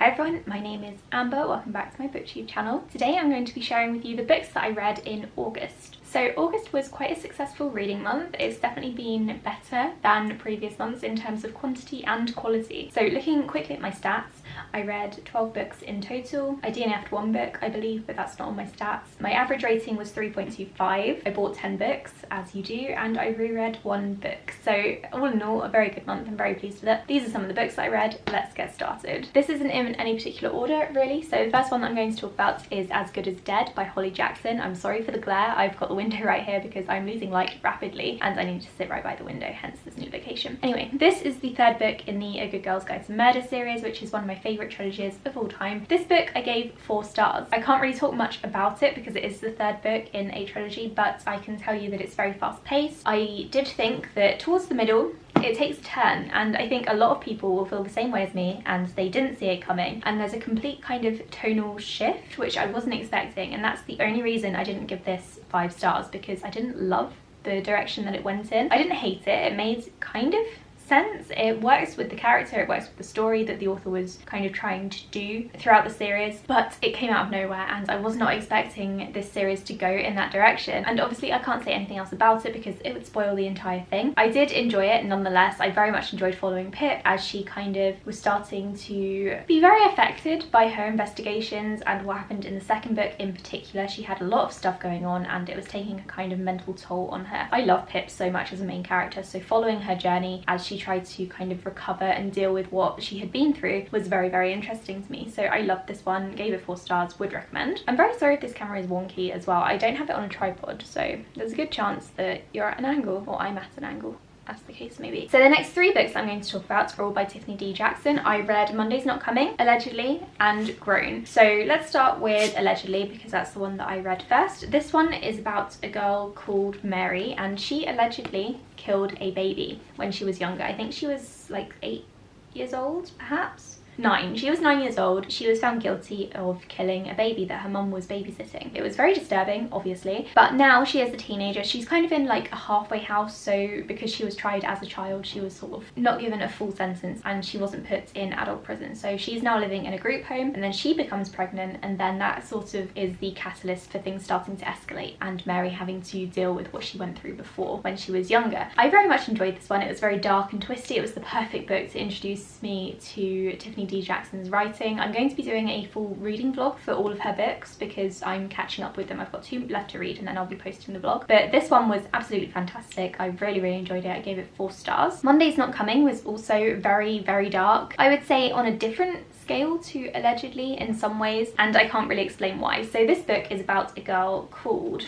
Hi everyone, my name is Amber, welcome back to my booktube channel. Today I'm going to be sharing with you the books that I read in August. So August was quite a successful reading month. It's definitely been better than previous months in terms of quantity and quality. So looking quickly at my stats, I read 12 books in total. I DNF'd one book, I believe, but that's not on my stats. My average rating was 3.25. I bought 10 books, as you do, and I reread one book. So all in all, a very good month. I'm very pleased with it. These are some of the books that I read. Let's get started. This isn't in any particular order, really. So the first one that I'm going to talk about is As Good as Dead by Holly Jackson. I'm sorry for the glare. I've got the window right here because I'm losing light rapidly and I need to sit right by the window, hence this new location. Anyway, this is the third book in the A Good Girl's Guide to Murder series, which is one of my favourite trilogies of all time. This book I gave 4 stars. I can't really talk much about it because it is the third book in a trilogy, but I can tell you that it's very fast paced. I did think that towards the middle it takes a turn, and I think a lot of people will feel the same way as me and they didn't see it coming, and there's a complete kind of tonal shift which I wasn't expecting, and that's the only reason I didn't give this 5 stars, because I didn't love the direction that it went in. I didn't hate it, it made kind of sense. It works with the character, it works with the story that the author was kind of trying to do throughout the series, but it came out of nowhere and I was not expecting this series to go in that direction, and obviously I can't say anything else about it because it would spoil the entire thing. I did enjoy it nonetheless. I very much enjoyed following Pip as she kind of was starting to be very affected by her investigations and what happened in the second book in particular. She had a lot of stuff going on and it was taking a kind of mental toll on her. I love Pip so much as a main character, so following her journey as she tried to kind of recover and deal with what she had been through was very, very interesting to me. So I loved this one, gave it 4 stars, would recommend. I'm very sorry if this camera is wonky as well. I don't have it on a tripod, so there's a good chance that you're at an angle, or I'm at an angle, as the case may be. So the next 3 books I'm going to talk about are all by Tiffany D. Jackson. I read Monday's Not Coming, Allegedly, and Groan. So let's start with Allegedly because that's the one that I read first. This one is about a girl called Mary, and she allegedly killed a baby when she was younger. I think she was like 8 years old, perhaps? 9. She was 9 years old. She was found guilty of killing a baby that her mum was babysitting. It was very disturbing, obviously, but now she is a teenager. She's kind of in like a halfway house, so because she was tried as a child, she was sort of not given a full sentence and she wasn't put in adult prison. So she's now living in a group home, and then she becomes pregnant, and then that sort of is the catalyst for things starting to escalate and Mary having to deal with what she went through before when she was younger. I very much enjoyed this one. It was very dark and twisty. It was the perfect book to introduce me to Tiffany D. Jackson's writing. I'm going to be doing a full reading vlog for all of her books because I'm catching up with them. I've got 2 left to read and then I'll be posting the vlog. But this one was absolutely fantastic. I really, really enjoyed it. I gave it 4 stars. Monday's Not Coming was also very, very dark. I would say on a different scale to Allegedly in some ways, and I can't really explain why. So this book is about a girl called...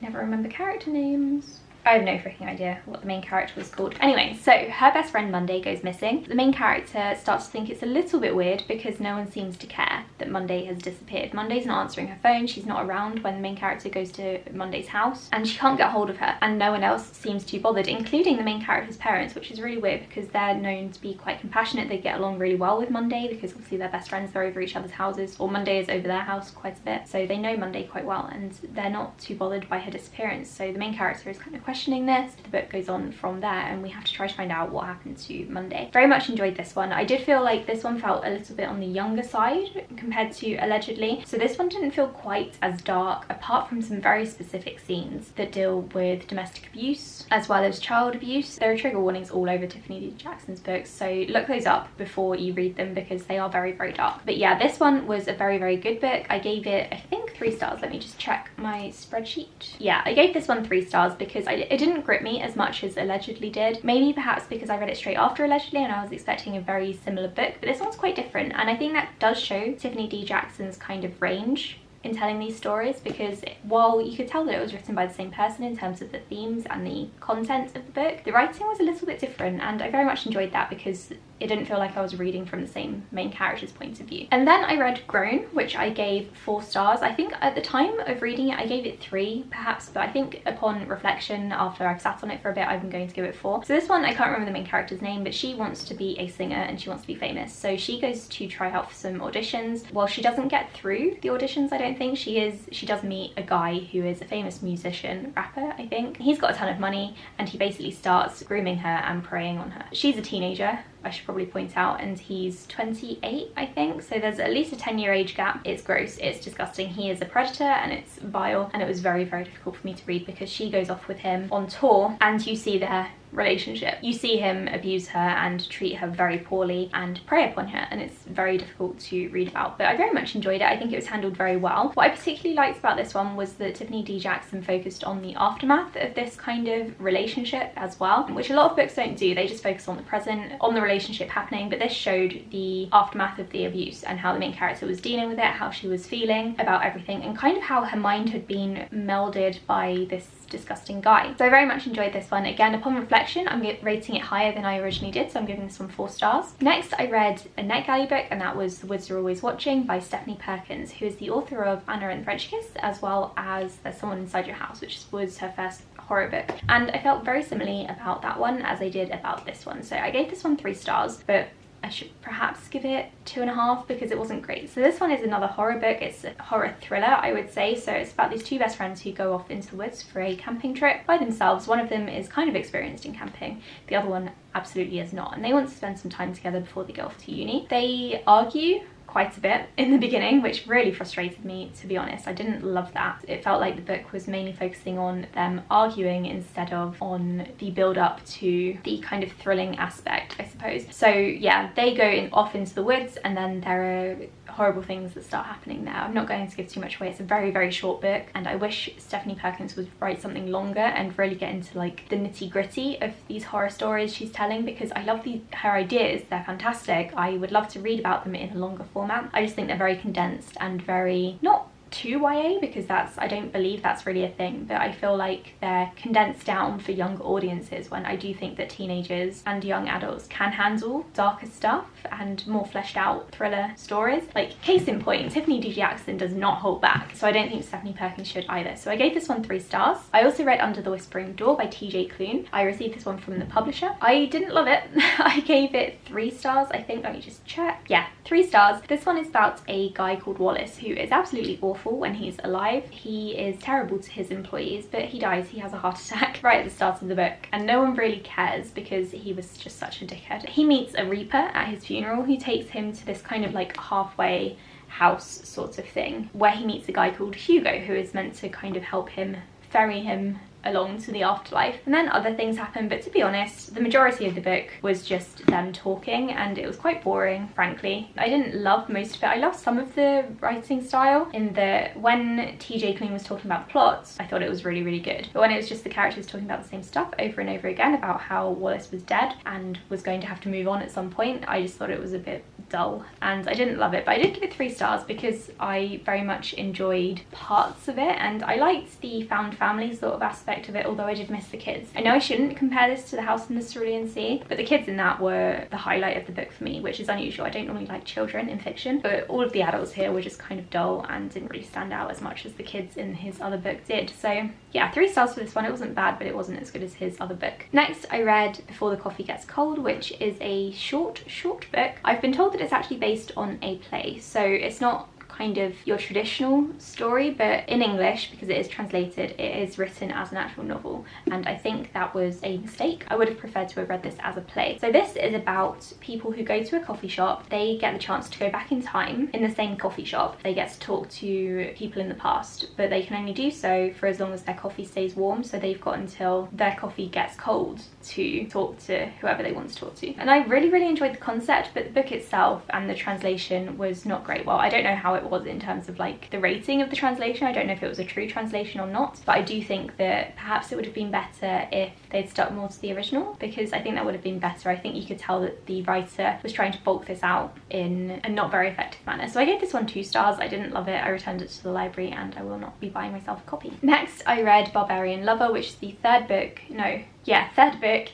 never remember character names. I have no freaking idea what the main character was called. Anyway, so her best friend Monday goes missing. The main character starts to think it's a little bit weird because no one seems to care that Monday has disappeared. Monday's not answering her phone, she's not around when the main character goes to Monday's house, and she can't get hold of her, and no one else seems too bothered, including the main character's parents, which is really weird because they're known to be quite compassionate. They get along really well with Monday because obviously they're best friends, they're over each other's houses, or Monday is over their house quite a bit, so they know Monday quite well and they're not too bothered by her disappearance. So the main character is kind of questioning this. The book goes on from there and we have to try to find out what happened to Monday. Very much enjoyed this one. I did feel like this one felt a little bit on the younger side compared to Allegedly, so this one didn't feel quite as dark, apart from some very specific scenes that deal with domestic abuse as well as child abuse. There are trigger warnings all over Tiffany D. Jackson's books, so look those up before you read them because they are very, very dark. But yeah, this one was a very, very good book. I gave it, I think, 3 stars. Let me just check my spreadsheet. Yeah, I gave this one 3 stars because it didn't grip me as much as Allegedly did. Maybe perhaps because I read it straight after Allegedly and I was expecting a very similar book, but this one's quite different, and I think that does show Tiffany D. Jackson's kind of range in telling these stories, because while you could tell that it was written by the same person in terms of the themes and the content of the book, the writing was a little bit different, and I very much enjoyed that because it didn't feel like I was reading from the same main character's point of view. And then I read Groan, which I gave 4 stars. I think at the time of reading it I gave it 3 perhaps, but I think upon reflection after I've sat on it for a bit I'm going to give it 4. So this one, I can't remember the main character's name, but she wants to be a singer and she wants to be famous, so she goes to try out for some auditions. While she doesn't get through the auditions, I don't think, she does meet a guy who is a famous musician, rapper I think. He's got a ton of money and he basically starts grooming her and preying on her. She's a teenager I should probably point out, and he's 28, I think, so there's at least a 10-year age gap. It's gross, it's disgusting. He is a predator and it's vile, and it was very, very difficult for me to read because she goes off with him on tour and you see their relationship. You see him abuse her and treat her very poorly and prey upon her, and it's very difficult to read about, but I very much enjoyed it. I think it was handled very well. What I particularly liked about this one was that Tiffany D. Jackson focused on the aftermath of this kind of relationship as well, which a lot of books don't do. They just focus on the present, on the relationship happening, but this showed the aftermath of the abuse and how the main character was dealing with it, how she was feeling about everything, and kind of how her mind had been melded by this disgusting guy. So I very much enjoyed this one. Again, upon reflection, I'm rating it higher than I originally did, so I'm giving this one 4 stars. Next, I read a NetGalley book, and that was The Woods Are Always Watching by Stephanie Perkins, who is the author of Anna and the French Kiss, as well as There's Someone Inside Your House, which was her first horror book. And I felt very similarly about that one as I did about this one. So I gave this one 3 stars, but I should perhaps give it 2.5 because it wasn't great. So this one is another horror book. It's a horror thriller, I would say. So it's about these 2 best friends who go off into the woods for a camping trip by themselves. One of them is kind of experienced in camping, the other one absolutely is not, and they want to spend some time together before they go off to uni. They argue quite a bit in the beginning, which really frustrated me, to be honest. I didn't love that. It felt like the book was mainly focusing on them arguing instead of on the build up to the kind of thrilling aspect, I suppose. So yeah, they go off into the woods, and then there are horrible things that start happening there. I'm not going to give too much away. It's a very, very short book, and I wish Stephanie Perkins would write something longer and really get into like the nitty-gritty of these horror stories she's telling, because I love her ideas. They're fantastic. I would love to read about them in a longer format. I just think they're very condensed and very not too YA, because I don't believe that's really a thing, but I feel like they're condensed down for younger audiences, when I do think that teenagers and young adults can handle darker stuff and more fleshed out thriller stories. Like, case in point, Tiffany D. Jackson does not hold back, so I don't think Stephanie Perkins should either. So I gave this one 3 stars. I also read Under the Whispering Door by TJ Klune. I received this one from the publisher. I didn't love it. I gave it 3 stars, I think. Let me just check. Yeah, 3 stars. This one is about a guy called Wallace who is absolutely awful when he's alive. He is terrible to his employees, but he dies. He has a heart attack right at the start of the book, and no one really cares because he was just such a dickhead. He meets a reaper at his funeral who takes him to this kind of like halfway house sort of thing, where he meets a guy called Hugo who is meant to kind of help him, ferry him along to the afterlife. And then other things happen, but to be honest, the majority of the book was just them talking, and it was quite boring, frankly. I didn't love most of it. I loved some of the writing style, in that when TJ Klune was talking about the plots, I thought it was really, really good. But when it was just the characters talking about the same stuff over and over again, about how Wallace was dead and was going to have to move on at some point, I just thought it was a bit dull, and I didn't love it. But I did give it 3 stars because I very much enjoyed parts of it, and I liked the found family sort of aspect of it, although I did miss the kids. I know I shouldn't compare this to The House in the Cerulean Sea, but the kids in that were the highlight of the book for me, which is unusual. I don't normally like children in fiction, but all of the adults here were just kind of dull and didn't really stand out as much as the kids in his other book did. So yeah, 3 stars for this one. It wasn't bad, but it wasn't as good as his other book. Next, I read Before the Coffee Gets Cold, which is a short book. I've been told that it's actually based on a play, so it's not kind of your traditional story, but in English, because it is translated, it is written as an actual novel, and I think that was a mistake. I would have preferred to have read this as a play. So this is about people who go to a coffee shop. They get the chance to go back in time in the same coffee shop. They get to talk to people in the past, but they can only do so for as long as their coffee stays warm, so they've got until their coffee gets cold to talk to whoever they want to talk to. And I really, really enjoyed the concept, but the book itself and the translation was not great. Well, I don't know how it was in terms of like the rating of the translation. I don't know if it was a true translation or not, but I do think that perhaps it would have been better if they'd stuck more to the original, because I think that would have been better. I think you could tell that the writer was trying to bulk this out in a not very effective manner. So I gave this one 2 stars. I didn't love it. I returned it to the library, and I will not be buying myself a copy. Next, I read Barbarian Lover, which is the third book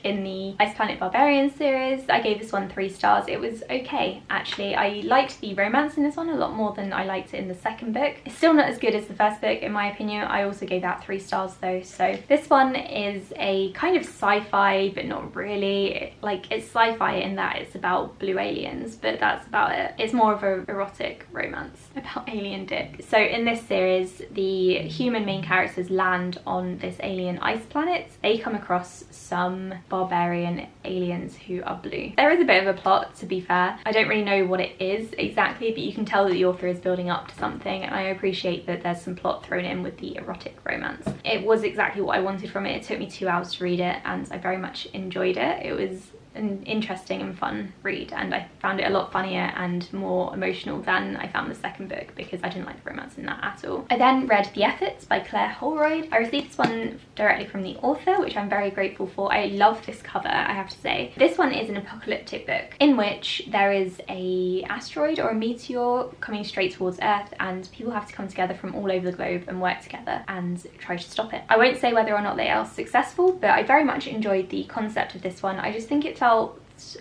in the Ice Planet Barbarians series. I gave this one 3 stars. It was okay, actually. I liked the romance in this one a lot more than I liked it in the second book. It's still not as good as the first book in my opinion. I also gave that 3 stars though. So this one is a kind of sci-fi, but not really. Like, it's sci-fi in that it's about blue aliens, but that's about it. It's more of a erotic romance about alien dick. So in this series, the human main characters land on this alien ice planet. They come across some barbarian aliens who are blue. There is a bit of a plot, to be fair. I don't really know what it is exactly, but you can tell that the author is building up to something, and I appreciate that there's some plot thrown in with the erotic romance. It was exactly what I wanted from it. It took me 2 hours to read it, and I very much enjoyed it. It was an interesting and fun read, and I found it a lot funnier and more emotional than I found the second book, because I didn't like the romance in that at all. I then read The Efforts by Claire Holroyd. I received this one directly from the author, which I'm very grateful for. I love this cover, I have to say. This one is an apocalyptic book in which there is a asteroid or a meteor coming straight towards Earth, and people have to come together from all over the globe and work together and try to stop it. I won't say whether or not they are successful, but I very much enjoyed the concept of this one. I just think it felt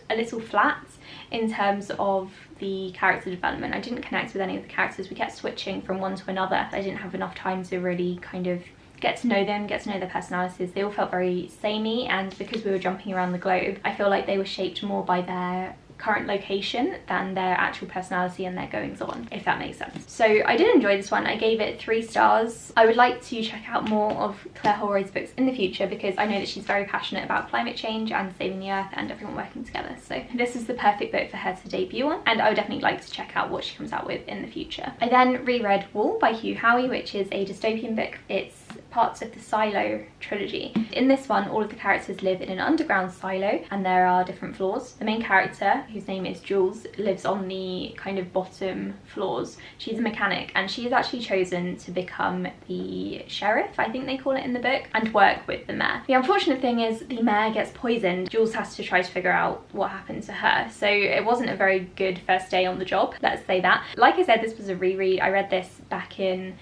a little flat in terms of the character development. I didn't connect with any of the characters. We kept switching from one to another. I didn't have enough time to really kind of get to know them, get to know their personalities. They all felt very samey, and because we were jumping around the globe, I feel like they were shaped more by their current location than their actual personality and their goings on, if that makes sense. So I did enjoy this one. I gave it 3 stars. I would like to check out more of Claire Holroyd's books in the future, because I know that she's very passionate about climate change and saving the earth and everyone working together. So this is the perfect book for her to debut on, and I would definitely like to check out what she comes out with in the future. I then reread Wool by Hugh Howey, which is a dystopian book. It's parts of the Silo trilogy. In this one, all of the characters live in an underground silo, and there are different floors. The main character, whose name is Jules, lives on the kind of bottom floors. She's a mechanic, and she is actually chosen to become the sheriff, I think they call it in the book, and work with the mayor. The unfortunate thing is the mayor gets poisoned. Jules has to try to figure out what happened to her. So it wasn't a very good first day on the job, let's say that. Like I said, this was a reread. I read this back in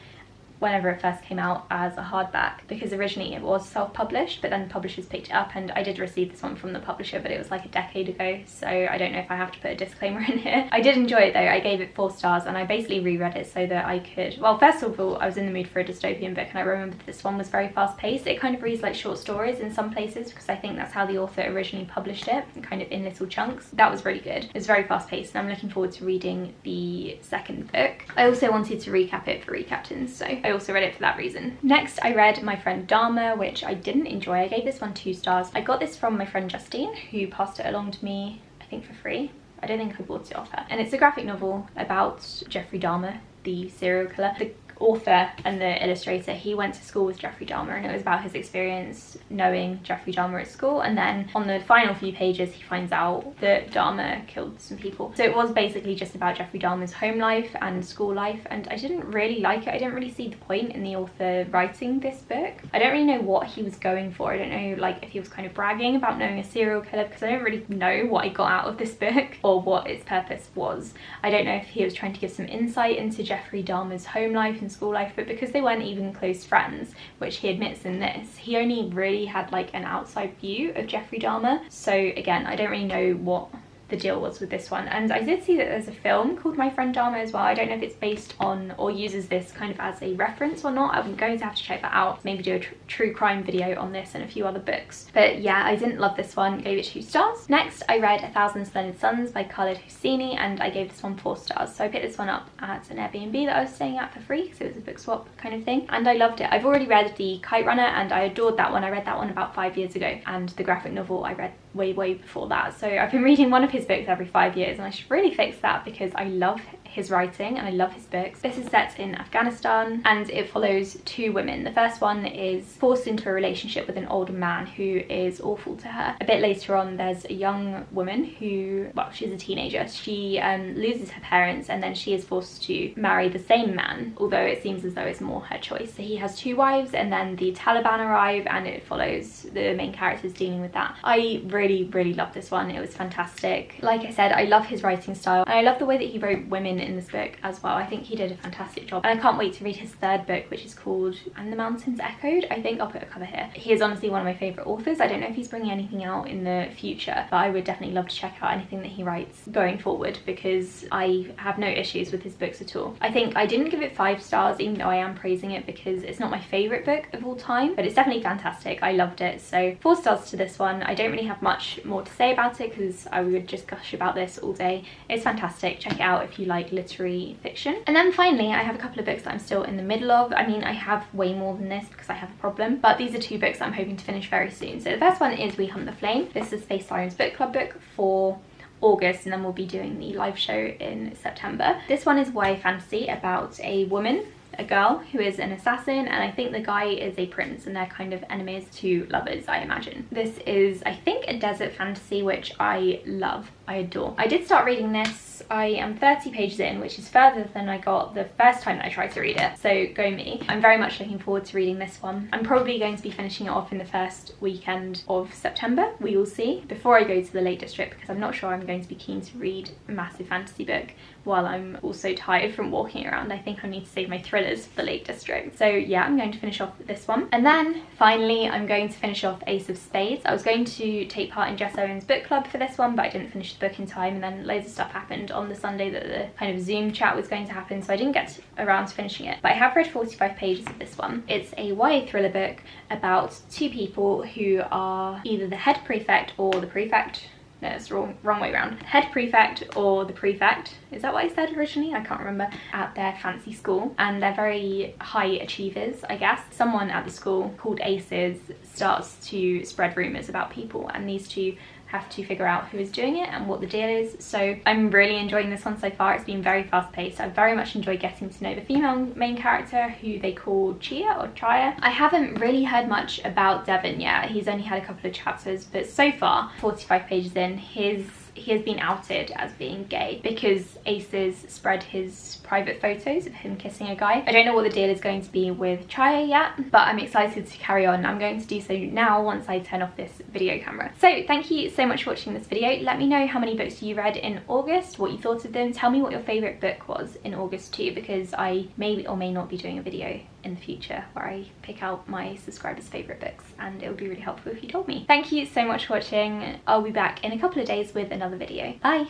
whenever it first came out as a hardback, because originally it was self-published, but then publishers picked it up, and I did receive this one from the publisher, but it was like a decade ago, so I don't know if I have to put a disclaimer in here. I did enjoy it though. I gave it 4 stars, and I basically reread it so that I could, well, first of all, I was in the mood for a dystopian book, and I remember this one was very fast-paced. It kind of reads like short stories in some places, because I think that's how the author originally published it, kind of in little chunks. That was really good. It was very fast-paced, and I'm looking forward to reading the second book. I also wanted to recap it for recaptains, so I also read it for that reason. Next, I read My Friend Dharma, which I didn't enjoy. I gave this one 2 stars. I got this from my friend Justine, who passed it along to me, I think for free. I don't think I bought it off her. And it's a graphic novel about Jeffrey Dahmer, the serial killer. The author and the illustrator, he went to school with Jeffrey Dahmer, and it was about his experience knowing Jeffrey Dahmer at school, and then on the final few pages he finds out that Dahmer killed some people. So it was basically just about Jeffrey Dahmer's home life and school life, and I didn't really like it. I didn't really see the point in the author writing this book. I don't really know what he was going for. I don't know, like, if he was kind of bragging about knowing a serial killer, because I don't really know what I got out of this book or what its purpose was. I don't know if he was trying to give some insight into Jeffrey Dahmer's home life and school life, but because they weren't even close friends, which he admits in this, he only really had like an outside view of Jeffrey Dahmer. So again, I don't really know what the deal was with this one. And I did see that there's a film called My Friend Dharma as well. I don't know if it's based on or uses this kind of as a reference or not. I'm going to have to check that out, maybe do a true crime video on this and a few other books. But yeah, I didn't love this one, gave it 2 stars. Next, I read 1,000 Splendid Suns by Khaled Hosseini, and I gave this one 4 stars. So I picked this one up at an Airbnb that I was staying at for free, because it was a book swap kind of thing, and I loved it. I've already read The Kite Runner, and I adored that one. I read that one about 5 years ago, and the graphic novel I read way before that. So I've been reading one of his books every 5 years, and I should really fix that, because I love his writing and I love his books. This is set in Afghanistan, and it follows 2 women. The first one is forced into a relationship with an older man who is awful to her. A bit later on, there's a young woman who, well, she's a teenager. She loses her parents, and then she is forced to marry the same man, although it seems as though it's more her choice. So he has 2 wives, and then the Taliban arrive, and it follows the main characters dealing with that. I really loved this one. It was fantastic. Like I said, I love his writing style, and I love the way that he wrote women in this book as well. I think he did a fantastic job, and I can't wait to read his third book, which is called And the Mountains Echoed. I think I'll put a cover here. He is honestly one of my favourite authors. I don't know if he's bringing anything out in the future, but I would definitely love to check out anything that he writes going forward, because I have no issues with his books at all. I think I didn't give it 5 stars, even though I am praising it, because it's not my favourite book of all time, but it's definitely fantastic. I loved it. So 4 stars to this one. I don't really have much more to say about it because I would just gush about this all day. It's fantastic. Check it out if you like literary fiction. And then finally, I have a couple of books that I'm still in the middle of. I mean, I have way more than this because I have a problem, but these are 2 books that I'm hoping to finish very soon. So the first one is We Hunt the Flame. This is Space Sirens book club book for August, and then we'll be doing the live show in September. This one is YA fantasy about a woman, a girl who is an assassin, and I think the guy is a prince, and they're kind of enemies to lovers, I imagine. This is, I think, a desert fantasy, which I love. I adore. I did start reading this. I am 30 pages in, which is further than I got the first time that I tried to read it, so go me. I'm very much looking forward to reading this one. I'm probably going to be finishing it off in the first weekend of September. We will see, before I go to the Lake District, because I'm not sure I'm going to be keen to read a massive fantasy book while I'm also tired from walking around. I think I need to save my thrillers for the Lake District. So yeah, I'm going to finish off this one. And then finally, I'm going to finish off Ace of Spades. I was going to take part in Jess Owen's book club for this one, but I didn't finish the book in time, and then loads of stuff happened on the Sunday that the kind of Zoom chat was going to happen, so I didn't get around to finishing it. But I have read 45 pages of this one. It's a YA thriller book about 2 people who are either the head prefect or the prefect. No, it's the wrong way around. Head prefect or the prefect, is that what I said originally? I can't remember. At their fancy school, and they're very high achievers, I guess. Someone at the school called Aces starts to spread rumours about people, and these 2 have to figure out who is doing it and what the deal is. So I'm really enjoying this one so far. It's been very fast paced. I very much enjoyed getting to know the female main character, who they call Chia or Chaya. I haven't really heard much about Devon yet. He's only had a couple of chapters, but so far, 45 pages in, he has been outed as being gay because Aces spread his private photos of him kissing a guy. I don't know what the deal is going to be with Chaya yet, but I'm excited to carry on. I'm going to do so now once I turn off this video camera. So thank you so much for watching this video. Let me know how many books you read in August, what you thought of them. Tell me what your favourite book was in August too, because I may or may not be doing a video in the future where I pick out my subscribers' favourite books, and it would be really helpful if you told me. Thank you so much for watching. I'll be back in a couple of days with another video. Bye!